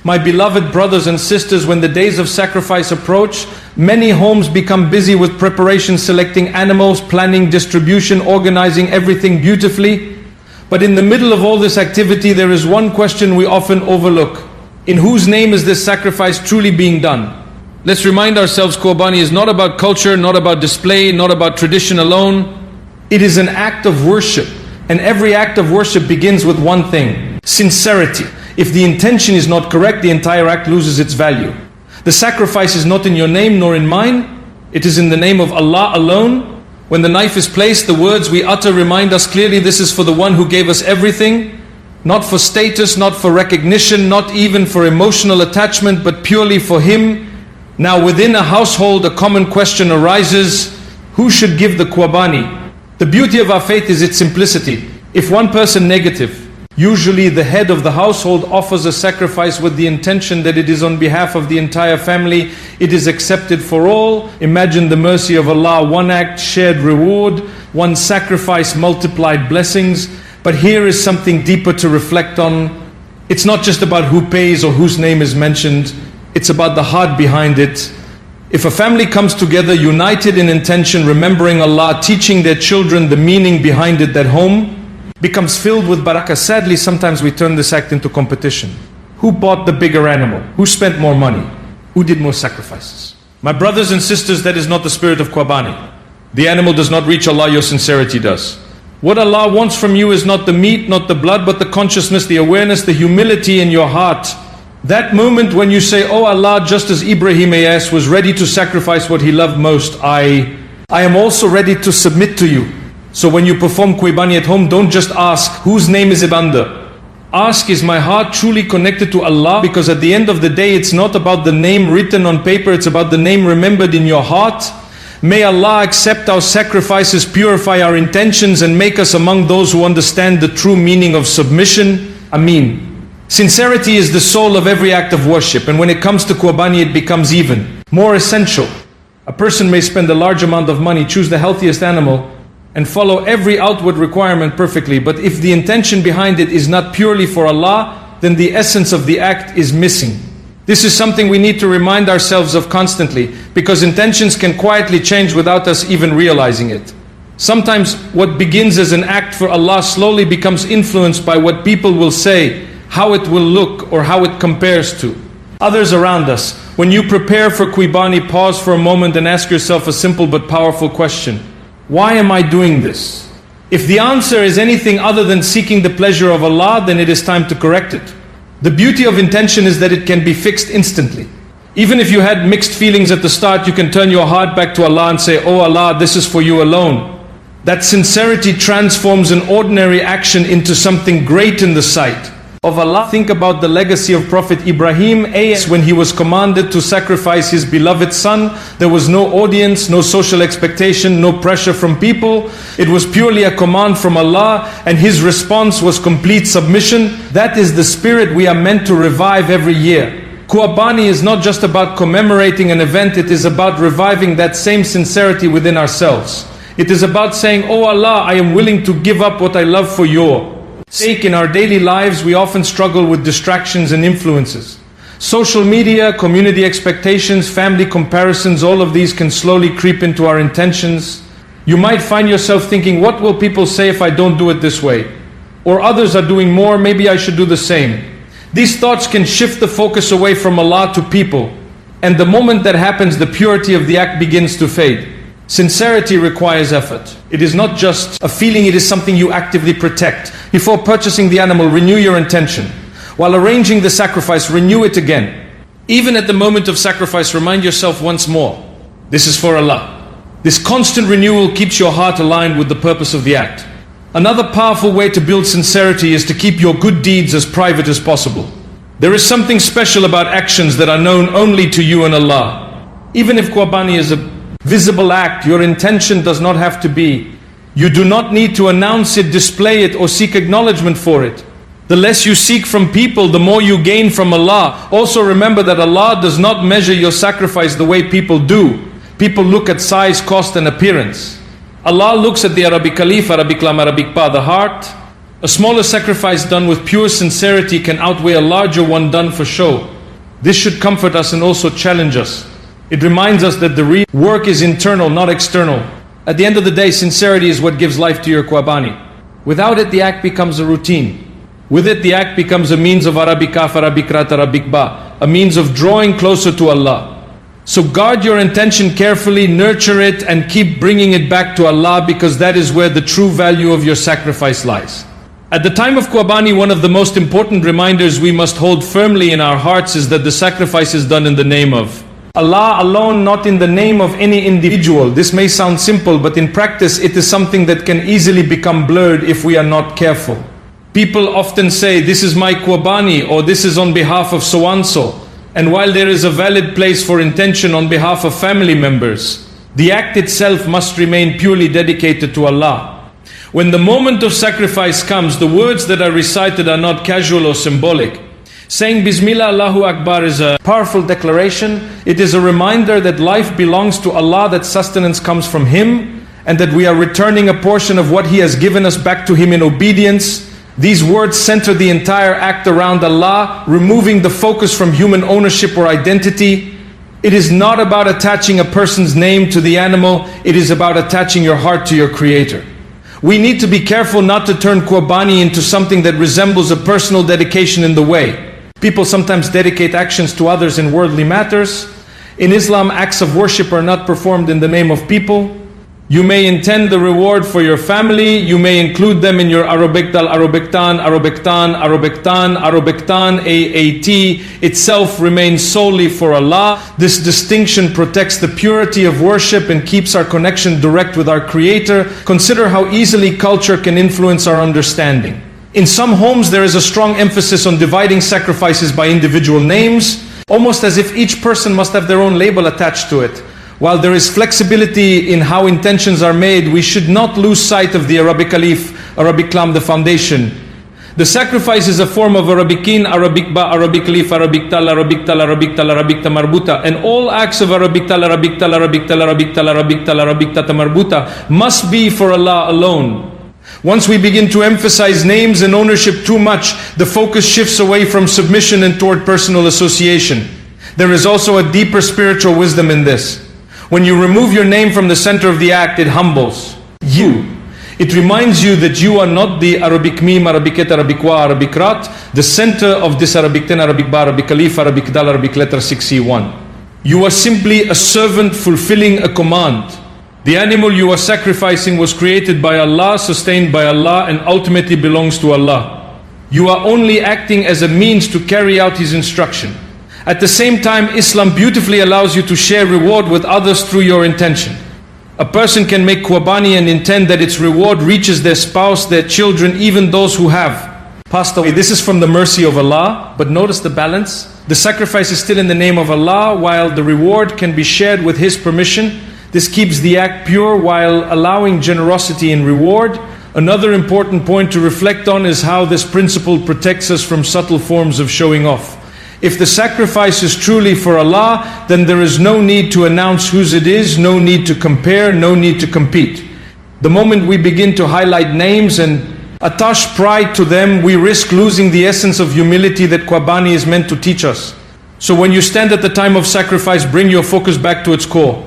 My beloved brothers and sisters, when the days of sacrifice approach, many homes become busy with preparation, selecting animals, planning distribution, organizing everything beautifully. But in the middle of all this activity, there is one question we often overlook. In whose name is this sacrifice truly being done? Let's remind ourselves, Qurbani is not about culture, not about display, not about tradition alone. It is an act of worship. And every act of worship begins with one thing: sincerity. If the intention is not correct, the entire act loses its value. The sacrifice is not in your name nor in mine. It is in the name of Allah alone. When the knife is placed, the words we utter remind us clearly this is for the one who gave us everything. Not for status, not for recognition, not even for emotional attachment, but purely for Him. Now within a household, a common question arises: who should give the Qurbani? The beauty of our faith is its simplicity. If one person negative, usually the head of the household, offers a sacrifice with the intention that it is on behalf of the entire family, it is accepted for all. Imagine the mercy of Allah: one act, shared reward; one sacrifice, multiplied blessings. But here is something deeper to reflect on. It's not just about who pays or whose name is mentioned, it's about the heart behind it. If a family comes together united in intention, remembering Allah, teaching their children the meaning behind it, that home becomes filled with barakah. Sadly, sometimes we turn this act into competition. Who bought the bigger animal? Who spent more money? Who did more sacrifices? My brothers and sisters, that is not the spirit of Qurbani. The animal does not reach Allah, your sincerity does. What Allah wants from you is not the meat, not the blood, but the consciousness, the awareness, the humility in your heart. That moment when you say, "Oh Allah," just as Ibrahim A.S. was ready to sacrifice what he loved most, I am also ready to submit to you. So when you perform Qurbani at home, don't just ask, whose name is it under? Ask, is my heart truly connected to Allah? Because at the end of the day, it's not about the name written on paper, it's about the name remembered in your heart. May Allah accept our sacrifices, purify our intentions, and make us among those who understand the true meaning of submission. Ameen. Sincerity is the soul of every act of worship, and when it comes to Qurbani, it becomes even more essential. A person may spend a large amount of money, choose the healthiest animal, and follow every outward requirement perfectly, but if the intention behind it is not purely for Allah, then the essence of the act is missing. This is something we need to remind ourselves of constantly, because intentions can quietly change without us even realizing it. Sometimes what begins as an act for Allah slowly becomes influenced by what people will say, how it will look, or how it compares to others around us. When you prepare for Qurbani, pause for a moment and ask yourself a simple but powerful question: why am I doing this? If the answer is anything other than seeking the pleasure of Allah, then it is time to correct it. The beauty of intention is that it can be fixed instantly. Even if you had mixed feelings at the start, you can turn your heart back to Allah and say, "Oh Allah, this is for you alone." That sincerity transforms an ordinary action into something great in the sight of Allah. Think about the legacy of Prophet Ibrahim A.S. when he was commanded to sacrifice his beloved son. There was no audience, no social expectation, no pressure from people. It was purely a command from Allah, and his response was complete submission. That is the spirit we are meant to revive every year. Qurbani is not just about commemorating an event, it is about reviving that same sincerity within ourselves. It is about saying, "Oh Allah, I am willing to give up what I love for your sake." In our daily lives, we often struggle with distractions and influences. Social media, community expectations, family comparisons, all of these can slowly creep into our intentions. You might find yourself thinking, what will people say if I don't do it this way? Or others are doing more, maybe I should do the same. These thoughts can shift the focus away from Allah to people. And the moment that happens, the purity of the act begins to fade. Sincerity requires effort. It is not just a feeling, it is something you actively protect. Before purchasing the animal, renew your intention. While arranging the sacrifice, renew it again. Even at the moment of sacrifice, remind yourself once more, this is for Allah. This constant renewal keeps your heart aligned with the purpose of the act. Another powerful way to build sincerity is to keep your good deeds as private as possible. There is something special about actions that are known only to you and Allah. Even if Qurbani is a visible act, your intention does not have to be. You do not need to announce it, display it, or seek acknowledgement for it. The less you seek from people, the more you gain from Allah. Also remember that Allah does not measure your sacrifice the way people do. People look at size, cost, and appearance. Allah looks at the Arabic Alif, Arabic Lam, Arabic Pa, the heart. A smaller sacrifice done with pure sincerity can outweigh a larger one done for show. This should comfort us and also challenge us. It reminds us that the real work is internal, not external. At the end of the day, sincerity is what gives life to your Qurbani. Without it, the act becomes a routine. With it, the act becomes a means of Arabic kaf, Arabic rat, Arabic ba, a means of drawing closer to Allah. So guard your intention carefully, nurture it, and keep bringing it back to Allah, because that is where the true value of your sacrifice lies. At the time of Qurbani, one of the most important reminders we must hold firmly in our hearts is that the sacrifice is done in the name of Allah alone, not in the name of any individual. This may sound simple, but in practice it is something that can easily become blurred if we are not careful. People often say, this is my Qurbani, or this is on behalf of so-and-so. And while there is a valid place for intention on behalf of family members, the act itself must remain purely dedicated to Allah. When the moment of sacrifice comes, the words that are recited are not casual or symbolic. Saying Bismillah Allahu Akbar is a powerful declaration. It is a reminder that life belongs to Allah, that sustenance comes from Him, and that we are returning a portion of what He has given us back to Him in obedience. These words center the entire act around Allah, removing the focus from human ownership or identity. It is not about attaching a person's name to the animal, it is about attaching your heart to your Creator. We need to be careful not to turn Qurbani into something that resembles a personal dedication in the way people sometimes dedicate actions to others in worldly matters. In Islam, acts of worship are not performed in the name of people. You may intend the reward for your family, you may include them in your Arabiktal, Arabiktan, Arabiktan, Arabiktan, Arabiktan, AAT itself remains solely for Allah. This distinction protects the purity of worship and keeps our connection direct with our Creator. Consider how easily culture can influence our understanding. In some homes there is a strong emphasis on dividing sacrifices by individual names, almost as if each person must have their own label attached to it. While there is flexibility in how intentions are made, we should not lose sight of the Arabic Alif, Arabic Lam, the foundation. The sacrifice is a form of Arabikin, Arabic Ba, Arabic Alif, Arabic Tal, Arabic Tal, Arabic Tal, Arabic Ta Marbuta, and all acts of Arabic Tal, Arabic Tal, Arabic Tal, Arabic Tal, Arabic Tal, Arabic Ta Marbuta must be for Allah alone. Once we begin to emphasize names and ownership too much, the focus shifts away from submission and toward personal association. There is also a deeper spiritual wisdom in this. When you remove your name from the center of the act, it humbles you. It reminds you that you are not the Arabic Mim, Arabic Et, Arabic Wa, Arabic Rat, the center of this Arabic Ten, Arabic Ba, Arabic Alif, Arabic Dal, Arabic letter 6C1. You are simply a servant fulfilling a command. The animal you are sacrificing was created by Allah, sustained by Allah, and ultimately belongs to Allah. You are only acting as a means to carry out His instruction. At the same time, Islam beautifully allows you to share reward with others through your intention. A person can make Qurbani and intend that its reward reaches their spouse, their children, even those who have passed away. This is from the mercy of Allah, but notice the balance. The sacrifice is still in the name of Allah, while the reward can be shared with His permission. This keeps the act pure while allowing generosity in reward. Another important point to reflect on is how this principle protects us from subtle forms of showing off. If the sacrifice is truly for Allah, then there is no need to announce whose it is, no need to compare, no need to compete. The moment we begin to highlight names and attach pride to them, we risk losing the essence of humility that Qurbani is meant to teach us. So when you stand at the time of sacrifice, bring your focus back to its core.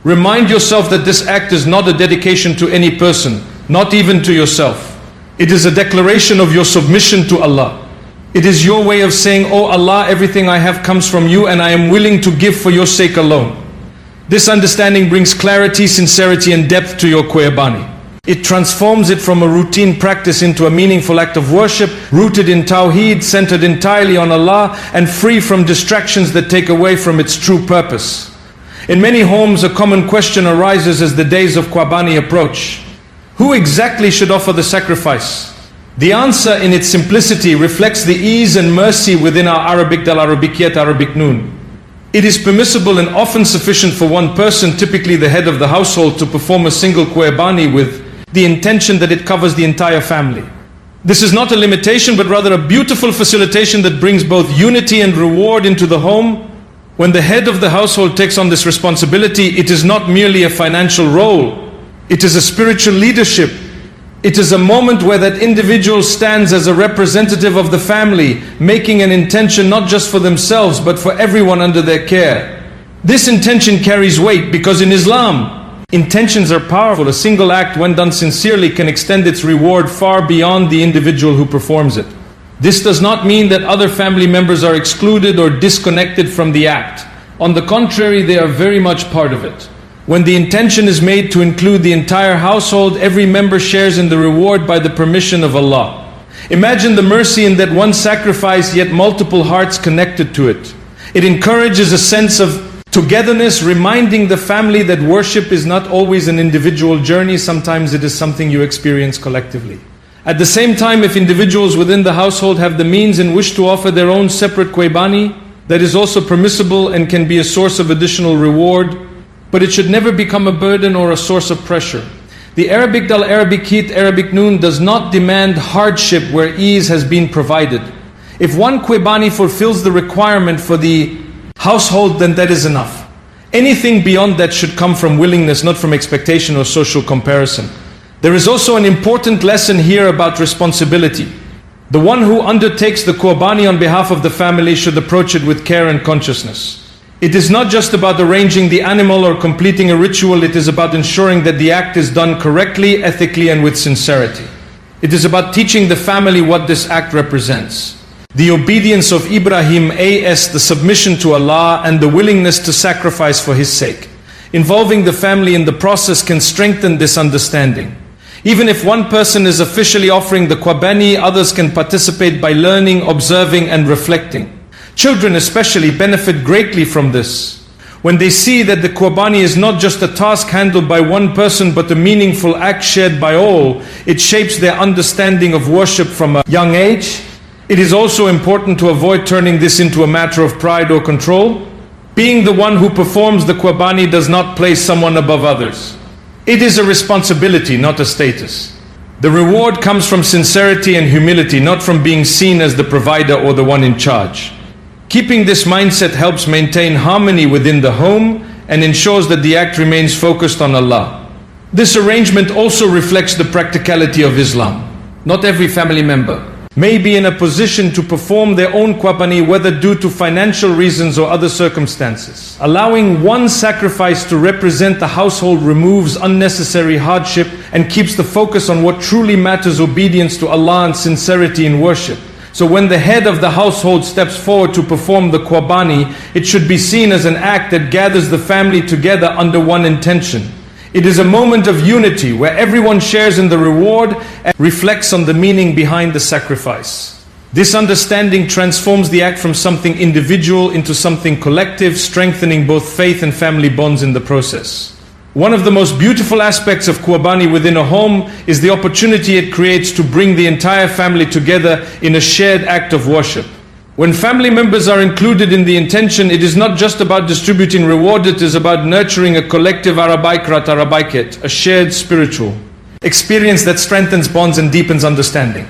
Remind yourself that this act is not a dedication to any person, not even to yourself. It is a declaration of your submission to Allah. It is your way of saying, "Oh Allah, everything I have comes from you and I am willing to give for your sake alone." This understanding brings clarity, sincerity and depth to your Qurbani. It transforms it from a routine practice into a meaningful act of worship, rooted in Tawheed, centered entirely on Allah, and free from distractions that take away from its true purpose. In many homes, a common question arises as the days of Qurbani approach. Who exactly should offer the sacrifice? The answer in its simplicity reflects the ease and mercy within our Arabic Dal, Arabic Yet, Arabic Noon. It is permissible and often sufficient for one person, typically the head of the household, to perform a single Qurbani with the intention that it covers the entire family. This is not a limitation, but rather a beautiful facilitation that brings both unity and reward into the home. When the head of the household takes on this responsibility, it is not merely a financial role, it is a spiritual leadership. It is a moment where that individual stands as a representative of the family, making an intention not just for themselves but for everyone under their care. This intention carries weight because in Islam, intentions are powerful. A single act, when done sincerely, can extend its reward far beyond the individual who performs it. This does not mean that other family members are excluded or disconnected from the act. On the contrary, they are very much part of it. When the intention is made to include the entire household, every member shares in the reward by the permission of Allah. Imagine the mercy in that one sacrifice, yet multiple hearts connected to it. It encourages a sense of togetherness, reminding the family that worship is not always an individual journey. Sometimes it is something you experience collectively. At the same time, if individuals within the household have the means and wish to offer their own separate Qurbani, that is also permissible and can be a source of additional reward. But it should never become a burden or a source of pressure. The Arabic dal Arabic heat, Arabic noon does not demand hardship where ease has been provided. If one Qurbani fulfills the requirement for the household, then that is enough. Anything beyond that should come from willingness, not from expectation or social comparison. There is also an important lesson here about responsibility. The one who undertakes the Qurbani on behalf of the family should approach it with care and consciousness. It is not just about arranging the animal or completing a ritual, it is about ensuring that the act is done correctly, ethically and with sincerity. It is about teaching the family what this act represents. The obedience of Ibrahim as the submission to Allah and the willingness to sacrifice for His sake. Involving the family in the process can strengthen this understanding. Even if one person is officially offering the Qurbani, others can participate by learning, observing and reflecting. Children especially benefit greatly from this. When they see that the Qurbani is not just a task handled by one person but a meaningful act shared by all, it shapes their understanding of worship from a young age. It is also important to avoid turning this into a matter of pride or control. Being the one who performs the Qurbani does not place someone above others. It is a responsibility, not a status. The reward comes from sincerity and humility, not from being seen as the provider or the one in charge. Keeping this mindset helps maintain harmony within the home and ensures that the act remains focused on Allah. This arrangement also reflects the practicality of Islam. Not every family member may be in a position to perform their own Qurbani, whether due to financial reasons or other circumstances. Allowing one sacrifice to represent the household removes unnecessary hardship and keeps the focus on what truly matters: obedience to Allah and sincerity in worship. So when the head of the household steps forward to perform the Qurbani, it should be seen as an act that gathers the family together under one intention. It is a moment of unity where everyone shares in the reward and reflects on the meaning behind the sacrifice. This understanding transforms the act from something individual into something collective, strengthening both faith and family bonds in the process. One of the most beautiful aspects of Qurbani within a home is the opportunity it creates to bring the entire family together in a shared act of worship. When family members are included in the intention, it is not just about distributing reward, it is about nurturing a collective Arabaiket, a shared spiritual experience that strengthens bonds and deepens understanding.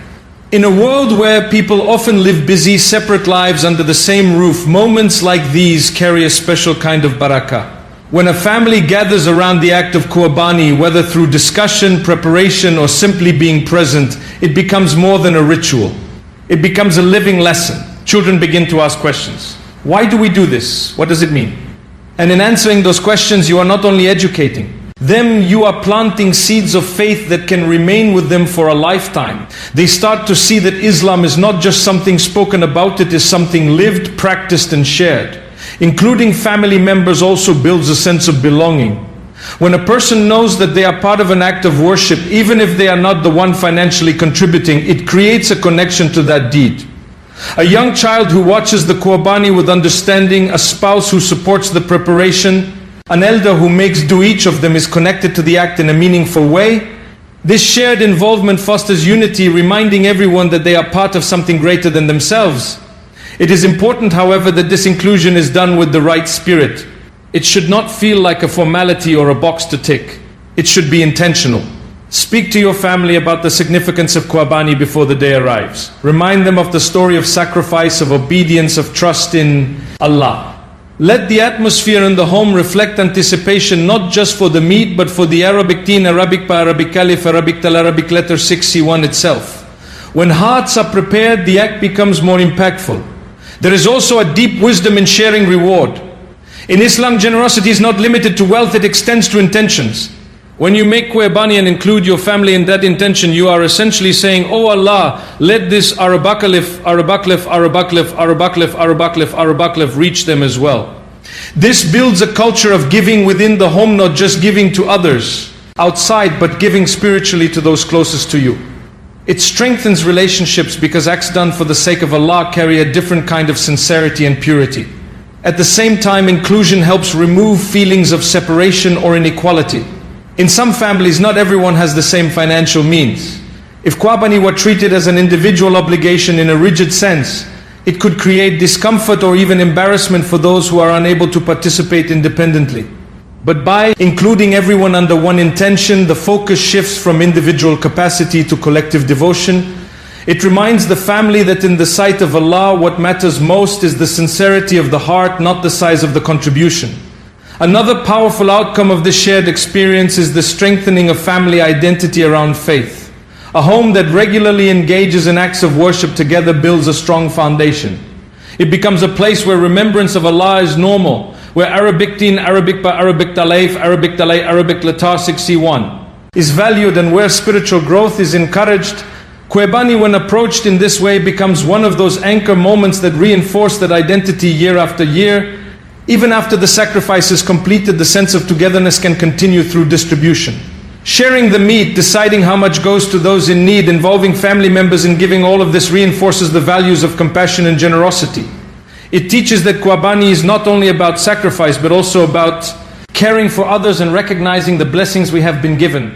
In a world where people often live busy, separate lives under the same roof, moments like these carry a special kind of barakah. When a family gathers around the act of Qurbani, whether through discussion, preparation or simply being present, it becomes more than a ritual. It becomes a living lesson. Children begin to ask questions. Why do we do this? What does it mean? And in answering those questions, you are not only educating them, you are planting seeds of faith that can remain with them for a lifetime. They start to see that Islam is not just something spoken about, it is something lived, practiced and shared. Including family members also builds a sense of belonging. When a person knows that they are part of an act of worship, even if they are not the one financially contributing, it creates a connection to that deed. A young child who watches the Qurbani with understanding, a spouse who supports the preparation, an elder who makes do, each of them is connected to the act in a meaningful way. This shared involvement fosters unity, reminding everyone that they are part of something greater than themselves. It is important, however, that this inclusion is done with the right spirit. It should not feel like a formality or a box to tick. It should be intentional. Speak to your family about the significance of Qurbani before the day arrives. Remind them of the story of sacrifice, of obedience, of trust in Allah. Let the atmosphere in the home reflect anticipation not just for the meat but for the Arabic deen, Arabic pa, Arabic caliph, Arabic tal, Arabic letter 6C1 itself. When hearts are prepared, the act becomes more impactful. There is also a deep wisdom in sharing reward. In Islam, generosity is not limited to wealth, it extends to intentions. When you make Qurbani and include your family in that intention, you are essentially saying, "Oh Allah, let this Arabaklif reach them as well." This builds a culture of giving within the home, not just giving to others outside, but giving spiritually to those closest to you. It strengthens relationships because acts done for the sake of Allah carry a different kind of sincerity and purity. At the same time, inclusion helps remove feelings of separation or inequality. In some families, not everyone has the same financial means. If Qurbani were treated as an individual obligation in a rigid sense, it could create discomfort or even embarrassment for those who are unable to participate independently. But by including everyone under one intention, the focus shifts from individual capacity to collective devotion. It reminds the family that in the sight of Allah, what matters most is the sincerity of the heart, not the size of the contribution. Another powerful outcome of this shared experience is the strengthening of family identity around faith. A home that regularly engages in acts of worship together builds a strong foundation. It becomes a place where remembrance of Allah is normal, where Arabic deen, Arabic pa, Arabic talaif, Arabic talay, Arabic latar 6C1 is valued, and where spiritual growth is encouraged. Qurbani, when approached in this way, becomes one of those anchor moments that reinforce that identity year after year. Even after the sacrifice is completed, the sense of togetherness can continue through distribution. Sharing the meat, deciding how much goes to those in need, involving family members in giving, all of this reinforces the values of compassion and generosity. It teaches that Qurbani is not only about sacrifice, but also about caring for others and recognizing the blessings we have been given.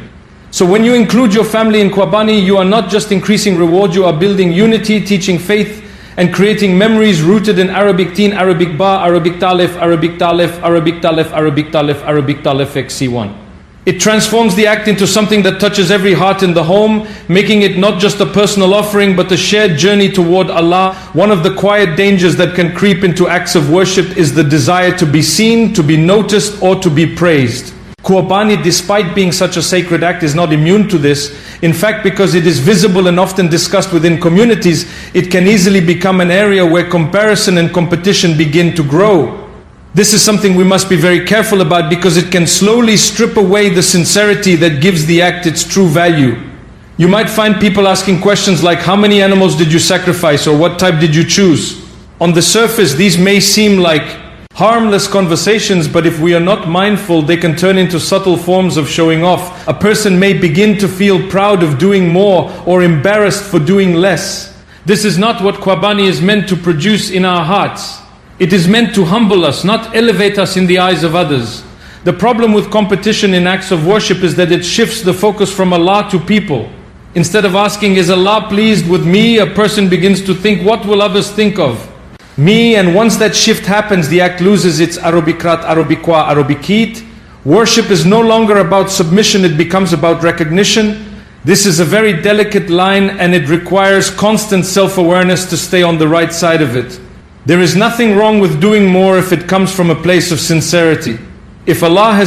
So when you include your family in Qurbani, you are not just increasing reward, you are building unity, teaching faith, and creating memories rooted in Arabic deen, Arabic ba, Arabic talif, Arabic talif, Arabic talif, Arabic talif, Arabic talif XC1. It transforms the act into something that touches every heart in the home, making it not just a personal offering, but a shared journey toward Allah. One of the quiet dangers that can creep into acts of worship is the desire to be seen, to be noticed, or to be praised. Qurbani, despite being such a sacred act, is not immune to this. In fact, because it is visible and often discussed within communities, it can easily become an area where comparison and competition begin to grow. This is something we must be very careful about, because it can slowly strip away the sincerity that gives the act its true value. You might find people asking questions like, "How many animals did you sacrifice?" or "What type did you choose?" On the surface, these may seem like harmless conversations, but if we are not mindful, they can turn into subtle forms of showing off. A person may begin to feel proud of doing more or embarrassed for doing less. This is not what Qurbani is meant to produce in our hearts. It is meant to humble us, not elevate us in the eyes of others. The problem with competition in acts of worship is that it shifts the focus from Allah to people. Instead of asking, "Is Allah pleased with me?" a person begins to think, "What will others think of me?" And once that shift happens, the act loses its Arabikrat, Arabikwa, Arabikit. Worship is no longer about submission, it becomes about recognition. This is a very delicate line, and it requires constant self-awareness to stay on the right side of it. There is nothing wrong with doing more if it comes from a place of sincerity. If Allah has